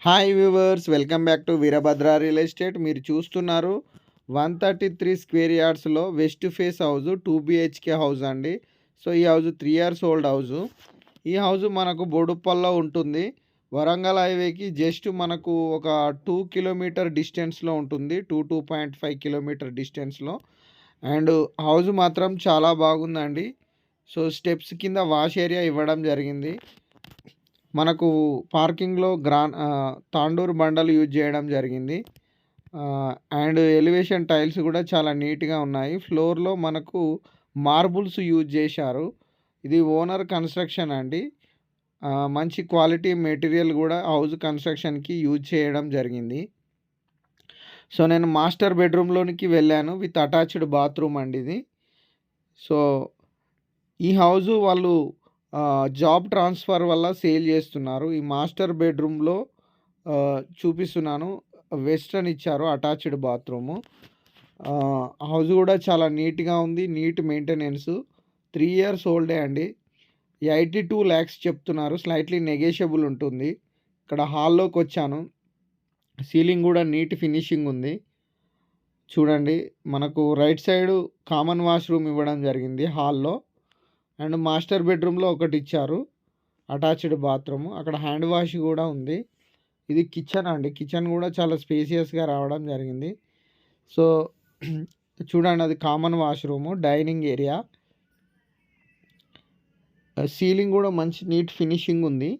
Hi viewers, welcome back to Veerabhadra real estate. మీరు చూస్తున్నారు 133 square యార్డ్స్లో west face house 2 BHK house అండి. So ఈ హౌస్ 3 ఇయర్స్ ఓల్డ్ హౌస్. ఈ హౌస్ మనకు బోడుప్పల్లో ఉంటుంది. వరంగల్ హైవేకి జస్ట్ మనకు ఒక 2 కిలోమీటర్ డిస్టెన్స్లో ఉంటుంది. 2.5 కిలోమీటర్ డిస్టెన్స్లో. అండ్ హౌస్ మాత్రం చాలా బాగుందండి. సో స్టెప్స్ కింద వాష్ ఏరియా ఇవ్వడం జరిగింది. మనకు పార్కింగ్‌లో తాండూరు బండలు యూజ్ చేయడం జరిగింది. అండ్ ఎలివేషన్ టైల్స్ కూడా చాలా నీట్‌గా ఉన్నాయి. ఫ్లోర్‌లో మనకు మార్బుల్స్ యూజ్ చేశారు. ఇది ఓనర్ కన్‌స్ట్రక్షన్ అండి. మంచి క్వాలిటీ మెటీరియల్ కూడా హౌస్ కన్‌స్ట్రక్షన్‌కి యూజ్ చేయడం జరిగింది. సో నేను మాస్టర్ బెడ్‌రూమ్‌లోనికి వెళ్ళాను. విత్ అటాచ్డ్ బాత్రూమ్ అండి ఇది. సో ఈ హౌసు వాళ్ళు జాబ్ ట్రాన్స్ఫర్ వల్ల సేల్ చేస్తున్నారు. ఈ మాస్టర్ బెడ్రూమ్‌లో చూపిస్తున్నాను. వెస్టర్న్ ఇచ్చారు అటాచ్డ్ బాత్రూము. హౌస్ కూడా చాలా నీట్‌గా ఉంది. Neat maintenance. 3 ఇయర్స్ ఓల్డే అండి. 82 లాక్స్ చెప్తున్నారు. స్లైట్‌లీ నెగోషియబుల్ ఉంటుంది. ఇక్కడ హాల్లోకొచ్చాను. సీలింగ్ కూడా నీట్ ఫినిషింగ్ ఉంది. చూడండి, మనకు రైట్ సైడు కామన్ వాష్‌రూమ్ ఇవ్వడం జరిగింది హాల్‌లో. అండ్ మాస్టర్ బెడ్రూమ్‌లో ఒకటి ఇచ్చారు అటాచ్డ్ బాత్రూము. అక్కడ హ్యాండ్ వాష్ కూడా ఉంది. ఇది కిచెన్ అండి. కిచెన్ కూడా చాలా స్పేసియస్‌గా రావడం జరిగింది. సో చూడండి, అది common washroom, dining area. Ceiling కూడా మంచి నీట్ ఫినిషింగ్ ఉంది.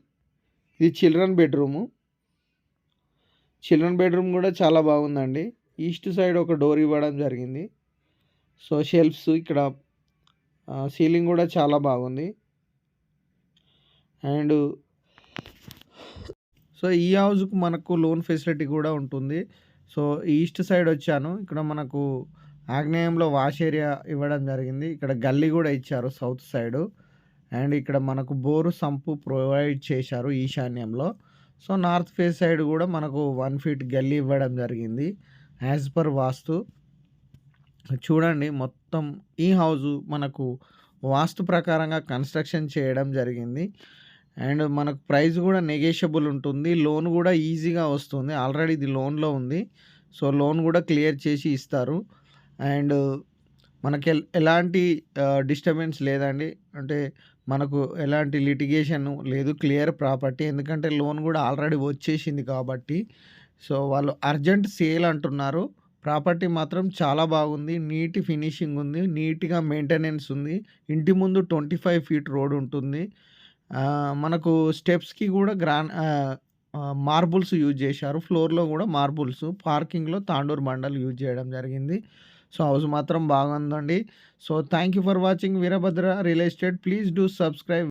ఇది చిల్డ్రన్ బెడ్రూము. చిల్డ్రన్ బెడ్రూమ్ కూడా చాలా బాగుందండి. ఈస్ట్ సైడ్ ఒక డోర్ ఇవ్వడం జరిగింది. సో షెల్ఫ్స్ ఇక్కడ, సీలింగ్ కూడా చాలా బాగుంది. అండ్ సో ఈ హౌస్‌కు మనకు లోన్ ఫెసిలిటీ కూడా ఉంటుంది. సో ఈస్ట్ సైడ్ వచ్చాను. ఇక్కడ మనకు ఆగ్నేయంలో వాష్ ఏరియా ఇవ్వడం జరిగింది. ఇక్కడ గల్లీ కూడా ఇచ్చారు సౌత్ సైడు. అండ్ ఇక్కడ మనకు బోరు సంపు ప్రొవైడ్ చేశారు ఈశాన్యంలో. సో నార్త్ ఫేస్ సైడ్ కూడా మనకు 1 ఫీట్ గల్లీ ఇవ్వడం జరిగింది యాజ్ పర్ వాస్తు. చూడండి, మొత్తం ఈ హౌసు మనకు వాస్తు ప్రకారంగా కన్స్ట్రక్షన్ చేయడం జరిగింది. అండ్ మనకు ప్రైస్ కూడా నెగోషియబుల్ ఉంటుంది. లోన్ కూడా ఈజీగా వస్తుంది. ఆల్రెడీ ఇది లోన్‌లో ఉంది. సో లోన్ కూడా క్లియర్ చేసి ఇస్తారు. అండ్ మనకి ఎలాంటి డిస్టర్బెన్స్ లేదండి. అంటే మనకు ఎలాంటి లిటిగేషన్ లేదు. Clear property. ఎందుకంటే లోన్ కూడా ఆల్రెడీ వచ్చేసింది కాబట్టి. సో వాళ్ళు అర్జెంట్ సేల్ అంటున్నారు. ప్రాపర్టీ మాత్రం చాలా బాగుంది. నీట్ ఫినిషింగ్ ఉంది. నీట్‌గా మెయింటెనెన్స్ ఉంది. ఇంటి ముందు 25 ఫీట్ రోడ్ ఉంటుంది. మనకు స్టెప్స్‌కి కూడా మార్బుల్స్ యూజ్ చేశారు. ఫ్లోర్‌లో కూడా మార్బుల్స్. పార్కింగ్‌లో తాండూరు బండలు యూజ్ చేయడం జరిగింది. సో హౌస్ మాత్రం బాగుందండి. So thank you for watching Veerabhadra real estate. Please do subscribe.